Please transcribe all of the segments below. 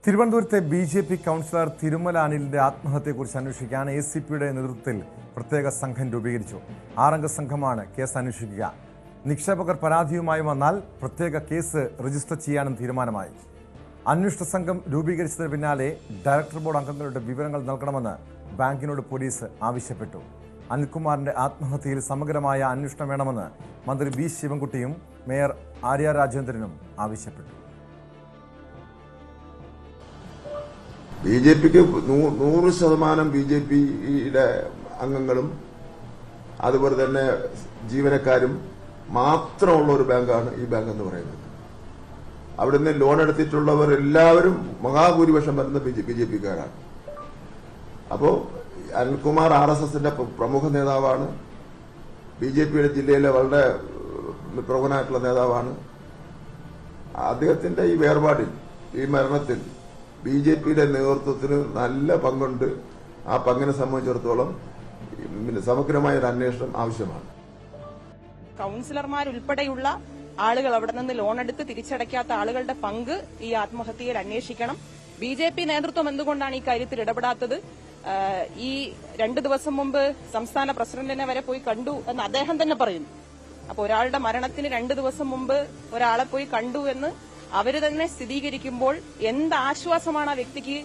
തിരുവനന്തപുരത്തെ BJP. Councillor Thirumala അനിലിന്റെ ആത്മഹത്യയെക്കുറിച്ച് അന്വേഷിക്കാൻ എ.സി.പിയുടെ നേതൃത്വത്തിൽ പ്രത്യേക സംഘം രൂപീകരിച്ചു. 6 അംഗ സംഘമാണ് കേസ് അന്വേഷിക്കുക. നിക്ഷേപകർ പരാതിയുമായി വന്നാൽ പ്രത്യേക കേസ് രജിസ്റ്റർ ചെയ്യാനും തീരുമാനമായി. അന്വേഷണ സംഘം രൂപീകരിച്ചതിന് പിന്നാലെ ഡയറക്ടർ ബോർഡ് അംഗങ്ങളുടെ വിവരങ്ങൾ നൽകണമെന്ന് ബാങ്കിനോട് പോലീസ് ആവശ്യപ്പെട്ടു. അനിൽകുമാറിന്റെ ആത്മഹത്യയിൽ സമഗ്രമായ അന്വേഷണം വേണമെന്ന് മന്ത്രി വി ശിവൻകുട്ടിയും മേയർ ആര്യ രാജേന്ദ്രനും ആവശ്യപ്പെട്ടു. ബി.ജെ.പിക്ക് 100% ബി.ജെ.പിയുടെ അംഗങ്ങളും അതുപോലെ തന്നെ ജീവനക്കാരും മാത്രമുള്ള ഒരു ബാങ്കാണ് ഈ ബാങ്ക് എന്ന് പറയുന്നത്. അവിടുന്ന് ലോൺ എടുത്തിട്ടുള്ളവർ എല്ലാവരും മഹാഭൂരിപക്ഷം വരുന്ന ബി.ജെ.പിക്കാരാണ്. അപ്പോൾ അനിൽകുമാർ RSSന്റെ പ്രമുഖ നേതാവാണ്. ബി.ജെ.പിയുടെ ജില്ലയിലെ വളരെ പ്രമുഖനായിട്ടുള്ള നേതാവാണ്. അദ്ദേഹത്തിന്റെ ഈ വേർപാടിൽ, ഈ മരണത്തിൽ ബി.ജെ.പിയുടെ നേതൃത്വത്തിന് നല്ല പങ്കുണ്ട്. ആ പങ്കിനെ സംബന്ധിച്ചിടത്തോളം സമഗ്രമായ ഒരു അന്വേഷണം ആവശ്യമാണ്. കൌൺസിലർമാരുൾപ്പെടെയുള്ള ആളുകൾ അവിടെ നിന്ന് ലോൺ എടുത്ത് തിരിച്ചടയ്ക്കാത്ത ആളുകളുടെ പങ്ക് ഈ ആത്മഹത്യയിൽ അന്വേഷിക്കണം. ബി.ജെ.പി. നേതൃത്വം എന്തുകൊണ്ടാണ് ഈ കാര്യത്തിൽ ഇടപെടാത്തത്? ഈ 2 ദിവസം മുമ്പ് സംസ്ഥാന പ്രസിഡന്റിനെ വരെ പോയി കണ്ടു എന്ന് അദ്ദേഹം തന്നെ പറയുന്നു. അപ്പോൾ ഒരാളുടെ മരണത്തിന് 2 ദിവസം മുമ്പ് ഒരാളെ പോയി കണ്ടു എന്ന് അവര് തന്നെ സ്ഥിരീകരിക്കുമ്പോൾ എന്ത് ആശ്വാസമാണ് ആ വ്യക്തിക്ക്,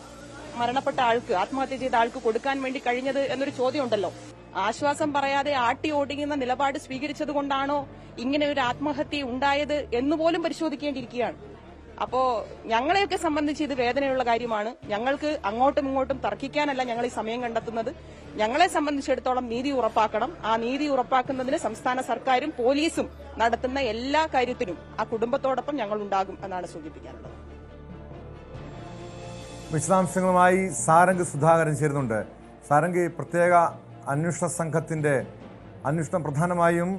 മരണപ്പെട്ട ആൾക്ക്, ആത്മഹത്യ ചെയ്ത ആൾക്ക് കൊടുക്കാൻ വേണ്ടി കഴിഞ്ഞത് എന്നൊരു ചോദ്യം ഉണ്ടല്ലോ. ആശ്വാസം പറയാതെ ആട്ടി ഓടിക്കുന്ന നിലപാട് സ്വീകരിച്ചതുകൊണ്ടാണോ ഇങ്ങനെ ഒരു ആത്മഹത്യ ഉണ്ടായത് എന്നുപോലും പരിശോധിക്കേണ്ടിയിരിക്കുകയാണ്. അപ്പോ ഞങ്ങളെയൊക്കെ സംബന്ധിച്ച് ഇത് വേദനയുള്ള കാര്യമാണ്. ഞങ്ങൾക്ക് അങ്ങോട്ടും ഇങ്ങോട്ടും തർക്കിക്കാനല്ല ഞങ്ങൾ ഈ സമയം കണ്ടെത്തുന്നത്. ഞങ്ങളെ സംബന്ധിച്ചിടത്തോളം നീതി ഉറപ്പാക്കണം. ആ നീതി ഉറപ്പാക്കുന്നതിന് സംസ്ഥാന സർക്കാരും പോലീസും നടത്തുന്ന എല്ലാ കാര്യത്തിനും ആ കുടുംബത്തോടൊപ്പം ഞങ്ങൾ ഉണ്ടാകും എന്നാണ് സൂചിപ്പിക്കാനുള്ളത്. വിശദാംശങ്ങളുമായി സാരംഗ് സുധാകരൻ ചേരുന്നുണ്ട്. സാരംഗ്, പ്രത്യേക അന്വേഷണ സംഘത്തിന്റെ അന്വേഷണം പ്രധാനമായും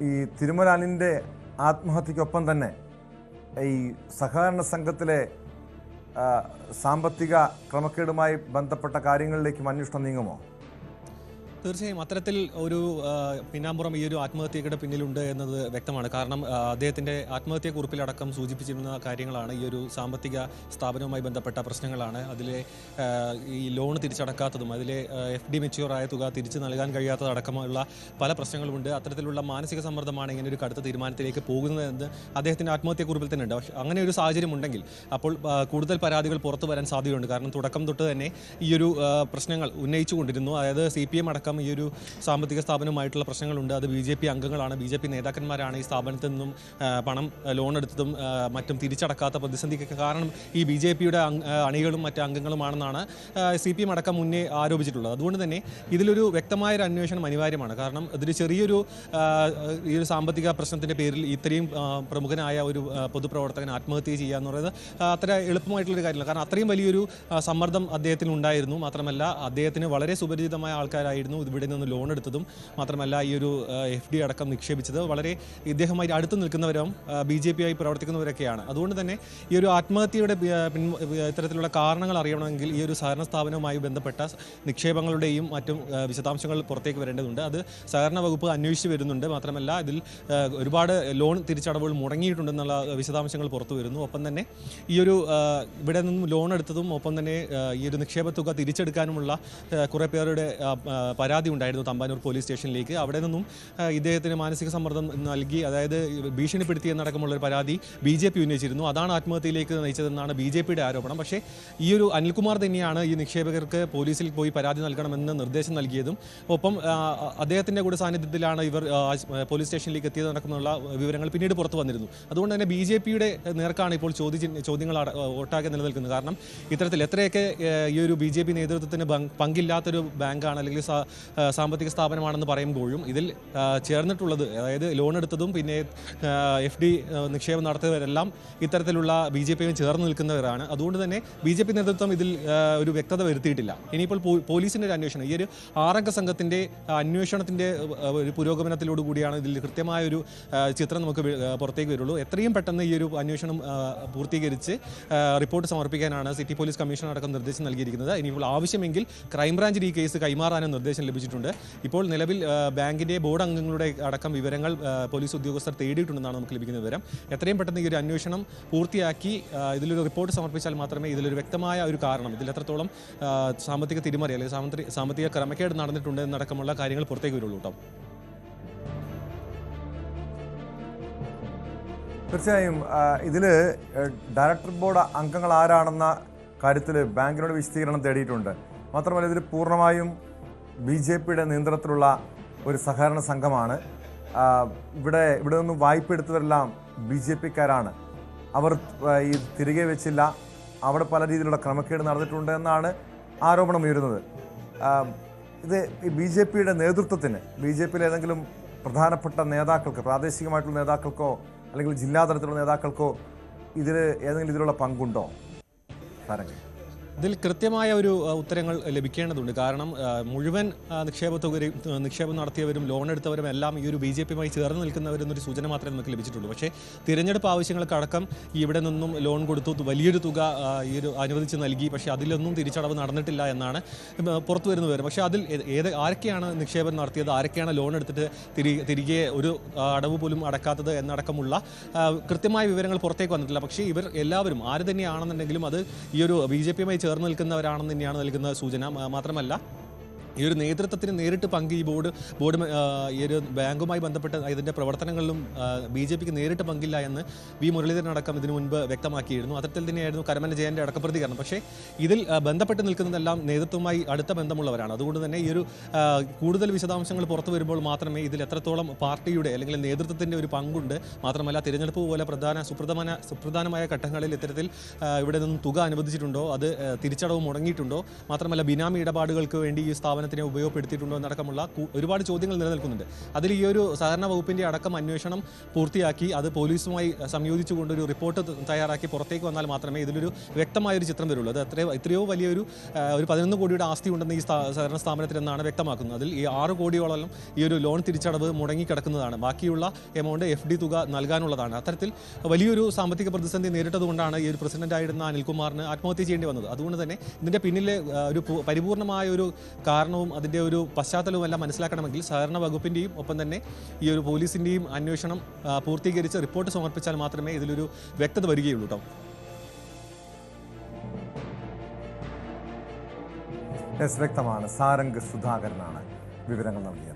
ഈ തിരുമല അനിലിന്റെ ആത്മഹത്യക്കൊപ്പം തന്നെ ഈ സഹകരണ സംഘത്തിലെ സാമ്പത്തിക ക്രമക്കേടുമായി ബന്ധപ്പെട്ട കാര്യങ്ങളിലേക്കും അന്വേഷണം നീങ്ങുമോ? തീർച്ചയായും അത്തരത്തിൽ ഒരു പിന്നാമ്പുറം ഈ ഒരു ആത്മഹത്യയുടെ പിന്നിലുണ്ട് എന്നത് വ്യക്തമാണ്. കാരണം അദ്ദേഹത്തിൻ്റെ ആത്മഹത്യക്കുറിപ്പിലടക്കം സൂചിപ്പിച്ചിരുന്ന കാര്യങ്ങളാണ് ഈ ഒരു സാമ്പത്തിക സ്ഥാപനവുമായി ബന്ധപ്പെട്ട പ്രശ്നങ്ങളാണ്. അതിലെ ഈ ലോൺ തിരിച്ചടക്കാത്തതും അതിലെ FD മെച്യൂറായ തുക തിരിച്ചു നൽകാൻ കഴിയാത്തതടക്കമുള്ള പല പ്രശ്നങ്ങളുമുണ്ട്. അത്തരത്തിലുള്ള മാനസിക സമ്മർദ്ദമാണ് ഇങ്ങനെ ഒരു കടുത്ത തീരുമാനത്തിലേക്ക് പോകുന്നതെന്ന് അദ്ദേഹത്തിൻ്റെ ആത്മഹത്യക്കുറിപ്പിൽ തന്നെ ഉണ്ട്. പക്ഷേ അങ്ങനെ ഒരു സാഹചര്യം ഉണ്ടെങ്കിൽ അപ്പോൾ കൂടുതൽ പരാതികൾ പുറത്തു വരാൻ സാധ്യതയുണ്ട്. കാരണം തുടക്കം തൊട്ട് തന്നെ ഈ ഒരു പ്രശ്നങ്ങൾ ഉന്നയിച്ചുകൊണ്ടിരുന്നു. അതായത് CPM അടക്കം ഈ ഒരു സാമ്പത്തിക സ്ഥാപനവുമായിട്ടുള്ള പ്രശ്നങ്ങളുണ്ട്. അത് BJP അംഗങ്ങളാണ്, BJP നേതാക്കന്മാരാണ് ഈ സ്ഥാപനത്തിൽ നിന്നും പണം ലോൺ എടുത്തതും മറ്റും തിരിച്ചടക്കാത്ത പ്രതിസന്ധിക്ക് കാരണം ഈ BJPയുടെ അണികളും മറ്റ് അംഗങ്ങളുമാണെന്നാണ് CPM അടക്കം മുന്നേ ആരോപിച്ചിട്ടുള്ളത്. അതുകൊണ്ട് തന്നെ ഇതിലൊരു വ്യക്തമായൊരു അന്വേഷണം അനിവാര്യമാണ്. കാരണം ഇതൊരു ചെറിയൊരു ഈ ഒരു സാമ്പത്തിക പ്രശ്നത്തിൻ്റെ പേരിൽ ഇത്രയും പ്രമുഖനായ ഒരു പൊതുപ്രവർത്തകൻ ആത്മഹത്യ ചെയ്യുക എന്ന് പറയുന്നത് അത്ര എളുപ്പമായിട്ടുള്ളൊരു കാര്യമില്ല. കാരണം അത്രയും വലിയൊരു സമ്മർദ്ദം അദ്ദേഹത്തിന് ഉണ്ടായിരുന്നു. മാത്രമല്ല അദ്ദേഹത്തിന് വളരെ സുപരിചിതമായ ആൾക്കാരായിരുന്നു ഇവിടെ നിന്ന് ലോൺ എടുത്തതും മാത്രമല്ല ഈ ഒരു FD അടക്കം നിക്ഷേപിച്ചത്. വളരെ ഇദ്ദേഹമായി അടുത്ത് നിൽക്കുന്നവരും BJP ആയി പ്രവർത്തിക്കുന്നവരൊക്കെയാണ്. അതുകൊണ്ട് തന്നെ ഈ ഒരു ആത്മഹത്യയുടെ ഇത്തരത്തിലുള്ള കാരണങ്ങൾ അറിയണമെങ്കിൽ ഈ ഒരു സഹകരണ സ്ഥാപനവുമായി ബന്ധപ്പെട്ട നിക്ഷേപങ്ങളുടെയും മറ്റും വിശദാംശങ്ങൾ പുറത്തേക്ക് വരേണ്ടതുണ്ട്. അത് സഹകരണ വകുപ്പ് അന്വേഷിച്ച് വരുന്നുണ്ട്. മാത്രമല്ല ഇതിൽ ഒരുപാട് ലോൺ തിരിച്ചടവുകൾ മുടങ്ങിയിട്ടുണ്ടെന്നുള്ള വിശദാംശങ്ങൾ പുറത്തു വരുന്നു. ഒപ്പം തന്നെ ഈ ഒരു ഇവിടെ നിന്നും ലോൺ എടുത്തതും ഒപ്പം തന്നെ ഈ ഒരു നിക്ഷേപ തുക തിരിച്ചെടുക്കാനുമുള്ള കുറേ പേരുടെ പരാതി ഉണ്ടായിരുന്നു തമ്പാനൂർ പോലീസ് സ്റ്റേഷനിലേക്ക്. അവിടെ നിന്നും ഇദ്ദേഹത്തിന് മാനസിക സമ്മർദ്ദം നൽകി, അതായത് ഭീഷണിപ്പെടുത്തിയെന്നടക്കമുള്ളൊരു പരാതി BJP ഉന്നയിച്ചിരുന്നു. അതാണ് ആത്മഹത്യയിലേക്ക് നയിച്ചതെന്നാണ് BJPയുടെ ആരോപണം. പക്ഷേ ഈ ഒരു അനിൽകുമാർ തന്നെയാണ് ഈ നിക്ഷേപകർക്ക് പോലീസിൽ പോയി പരാതി നൽകണമെന്ന് നിർദ്ദേശം നൽകിയതും. ഒപ്പം അദ്ദേഹത്തിൻ്റെ കൂടെ സാന്നിധ്യത്തിലാണ് ഇവർ പോലീസ് സ്റ്റേഷനിലേക്ക് എത്തിയതടക്കമുള്ള വിവരങ്ങൾ പിന്നീട് പുറത്തു വന്നിരുന്നു. അതുകൊണ്ട് തന്നെ BJPയുടെ നേർക്കാണ് ഇപ്പോൾ ചോദ്യങ്ങൾ ഒട്ടാകെ നിലനിൽക്കുന്നത്. കാരണം ഇത്തരത്തിൽ എത്രയൊക്കെ ഈ ഒരു BJP നേതൃത്വത്തിന് പങ്കില്ലാത്തൊരു ബാങ്കാണ് അല്ലെങ്കിൽ സാമ്പത്തിക സ്ഥാപനമാണെന്ന് പറയുമ്പോഴും ഇതിൽ ചേർന്നിട്ടുള്ളത്, അതായത് ലോൺ എടുത്തതും പിന്നെ FD നിക്ഷേപം നടത്തിയവരെല്ലാം ഇത്തരത്തിലുള്ള BJPയും ചേർന്ന് നിൽക്കുന്നവരാണ്. അതുകൊണ്ട് തന്നെ BJP നേതൃത്വം ഇതിൽ ഒരു വ്യക്തത വരുത്തിയിട്ടില്ല. ഇനിയിപ്പോൾ പോലീസിൻ്റെ ഒരു അന്വേഷണം, ഈ ഒരു 6 അംഗ സംഘത്തിൻ്റെ അന്വേഷണത്തിൻ്റെ ഒരു പുരോഗമനത്തിലോട് കൂടിയാണ് ഇതിൽ കൃത്യമായൊരു ചിത്രം നമുക്ക് പുറത്തേക്ക് വരുള്ളൂ. എത്രയും പെട്ടെന്ന് ഈ ഒരു അന്വേഷണം പൂർത്തീകരിച്ച് റിപ്പോർട്ട് സമർപ്പിക്കാനാണ് സിറ്റി പോലീസ് കമ്മീഷണർ അടക്കം നിർദ്ദേശം നൽകിയിരിക്കുന്നത്. ഇനിയിപ്പോൾ ആവശ്യമെങ്കിൽ ക്രൈംബ്രാഞ്ചിന് ഈ കേസ് കൈമാറാനും നിർദ്ദേശം ലഭിച്ചിട്ടുണ്ട്. ഇപ്പോൾ നിലവിൽ ബാങ്കിൻ്റെ ബോർഡ് അംഗങ്ങളുടെ അടക്കം വിവരങ്ങൾ പോലീസ് ഉദ്യോഗസ്ഥർ തേടിയിട്ടുണ്ടെന്നാണ് നമുക്ക് ലഭിക്കുന്ന വിവരം. എത്രയും പെട്ടെന്ന് ഈ ഒരു അന്വേഷണം പൂർത്തിയാക്കി ഇതിലൊരു റിപ്പോർട്ട് സമർപ്പിച്ചാൽ മാത്രമേ ഇതിലൊരു വ്യക്തമായ ഒരു കാരണം, ഇതിൽ എത്രത്തോളം സാമ്പത്തിക തിരിമറി അല്ലെങ്കിൽ സാമ്പത്തിക ക്രമക്കേട് നടന്നിട്ടുണ്ട് എന്നടക്കമുള്ള കാര്യങ്ങൾ പുറത്തേക്ക് വരുള്ളൂ കേട്ടോ. തീർച്ചയായും ഇതിൽ ഡയറക്ടർ ബോർഡ് അംഗങ്ങൾ ആരാണെന്ന കാര്യത്തിൽ ബാങ്കിനോട് വിശദീകരണം തേടിയിട്ടുണ്ട്. മാത്രമല്ല ഇതിൽ പൂർണ്ണമായും BJPയുടെ നിയന്ത്രണത്തിലുള്ള ഒരു സഹകരണ സംഘമാണ്. ഇവിടെ നിന്നും വായ്പ എടുത്തവരെല്ലാം BJPക്കാരാണ്. അവർ ഈ തിരികെ വെച്ചില്ല, അവിടെ പല രീതിയിലുള്ള ക്രമക്കേട് നടന്നിട്ടുണ്ട് എന്നാണ് ആരോപണം ഉയരുന്നത്. ഇത് ഈ BJPയുടെ നേതൃത്വത്തിന്, BJPയിലെ ഏതെങ്കിലും പ്രധാനപ്പെട്ട നേതാക്കൾക്ക്, പ്രാദേശികമായിട്ടുള്ള നേതാക്കൾക്കോ അല്ലെങ്കിൽ ജില്ലാ തലത്തിലുള്ള നേതാക്കൾക്കോ ഇതിൽ ഏതെങ്കിലും രീതിയിലുള്ള പങ്കുണ്ടോ? സാരംഗ്, ഇതിൽ കൃത്യമായ ഒരു ഉത്തരങ്ങൾ ലഭിക്കേണ്ടതുണ്ട്. കാരണം മുഴുവൻ നിക്ഷേപം നടത്തിയവരും ലോൺ എടുത്തവരും എല്ലാം ഈ ഒരു BJPയുമായി ചേർന്ന് നിൽക്കുന്നവരെന്നൊരു സൂചന മാത്രമേ നമുക്ക് ലഭിച്ചിട്ടുള്ളൂ. പക്ഷേ തിരഞ്ഞെടുപ്പ് ആവശ്യങ്ങൾക്കടക്കം ഇവിടെ നിന്നും ലോൺ കൊടുത്തു, വലിയൊരു തുക ഈ ഒരു അനുവദിച്ച് നൽകി. പക്ഷേ അതിലൊന്നും തിരിച്ചടവ് നടന്നിട്ടില്ല എന്നാണ് പുറത്തു വരുന്ന വിവരം. പക്ഷേ അതിൽ ആരൊക്കെയാണ് നിക്ഷേപം നടത്തിയത്, ആരൊക്കെയാണ് ലോൺ എടുത്തിട്ട് തിരികെ ഒരു അടവ് പോലും അടക്കാത്തത് എന്നടക്കമുള്ള കൃത്യമായ വിവരങ്ങൾ പുറത്തേക്ക് വന്നിട്ടില്ല. പക്ഷേ ഇവർ എല്ലാവരും ആര് തന്നെയാണെന്നുണ്ടെങ്കിലും അത് ഈ ഒരു BJPയുമായി ചേർന്ന് നിൽക്കുന്നവരാണെന്ന് തന്നെയാണ് നൽകുന്ന സൂചന. മാത്രമല്ല ഈ ഒരു നേതൃത്വത്തിന് നേരിട്ട് പങ്ക് ഈ ബോർഡ് ഈ ഒരു ബാങ്കുമായി ബന്ധപ്പെട്ട് ഇതിൻ്റെ പ്രവർത്തനങ്ങളിലും BJPക്ക് നേരിട്ട് പങ്കില്ല എന്ന് മുരളീധരൻ അടക്കം ഇതിനു മുൻപ് വ്യക്തമാക്കിയിരുന്നു. അത്തരത്തിൽ തന്നെയായിരുന്നു കരമന ജയൻ്റെ അടക്ക പ്രതികരണം. പക്ഷേ ഇതിൽ ബന്ധപ്പെട്ട് നിൽക്കുന്നതെല്ലാം നേതൃത്വവുമായി അടുത്ത ബന്ധമുള്ളവരാണ്. അതുകൊണ്ട് തന്നെ ഈ ഒരു കൂടുതൽ വിശദാംശങ്ങൾ പുറത്തു വരുമ്പോൾ മാത്രമേ ഇതിൽ എത്രത്തോളം പാർട്ടിയുടെ അല്ലെങ്കിൽ നേതൃത്വത്തിൻ്റെ ഒരു പങ്കുണ്ട്, മാത്രമല്ല തിരഞ്ഞെടുപ്പ് പോലെ സുപ്രധാനമായ ഘട്ടങ്ങളിൽ ഇത്തരത്തിൽ ഇവിടെ നിന്നും തുക അനുവദിച്ചിട്ടുണ്ടോ, അത് തിരിച്ചടവ് മുടങ്ങിയിട്ടുണ്ടോ, മാത്രമല്ല ബിനാമി ഇടപാടുകൾക്ക് വേണ്ടി ഈ സ്ഥാപനത്തിനെ ഉപയോഗപ്പെടുത്തിയിട്ടുണ്ടോ എന്നടക്കമുള്ള ഒരുപാട് ചോദ്യങ്ങൾ നിലനിൽക്കുന്നുണ്ട്. അതിൽ ഈ ഒരു സഹകരണ വകുപ്പിൻ്റെ അടക്കം അന്വേഷണം പൂർത്തിയാക്കി അത് പോലീസുമായി സംയോജിച്ചുകൊണ്ട് ഒരു റിപ്പോർട്ട് തയ്യാറാക്കി പുറത്തേക്ക് വന്നാൽ മാത്രമേ ഇതിലൊരു വ്യക്തമായൊരു ചിത്രം വരുള്ളൂ. അത് എത്രയോ വലിയൊരു 11 കോടിയുടെ ആസ്തി ഉണ്ടെന്ന് ഈ സഹകരണ സ്ഥാപനത്തിനെന്നാണ് വ്യക്തമാക്കുന്നത്. അതിൽ ഈ 6 കോടിയോളം ഈ ഒരു ലോൺ തിരിച്ചടവ് മുടങ്ങിക്കിടക്കുന്നതാണ്. ബാക്കിയുള്ള എമൗണ്ട് FD തുക നൽകാനുള്ളതാണ്. അത്തരത്തിൽ വലിയൊരു സാമ്പത്തിക പ്രതിസന്ധി നേരിട്ടതുകൊണ്ടാണ് ഈ ഒരു പ്രസിഡന്റായിരുന്ന അനിൽകുമാറിന് ആത്മഹത്യ ചെയ്യേണ്ടി വന്നത്. അതുകൊണ്ട് തന്നെ ഇതിൻ്റെ പിന്നിലെ ഒരു പരിപൂർണമായ ഒരു കാരണവും അതിൻ്റെ ഒരു പശ്ചാത്തലവും എല്ലാം മനസ്സിലാക്കണമെങ്കിൽ സഹകരണ വകുപ്പിൻ്റെയും ഒപ്പം തന്നെ ഈ ഒരു പോലീസിൻ്റെയും അന്വേഷണം പൂർത്തീകരിച്ച് റിപ്പോർട്ട് സമർപ്പിച്ചാൽ മാത്രമേ ഇതിലൊരു വ്യക്തത വരികയുള്ളൂ കേട്ടോ. വ്യക്തമാണ്. സാരംഗ് സുധാകരനാണ് വിവരങ്ങൾ നൽകിയത്.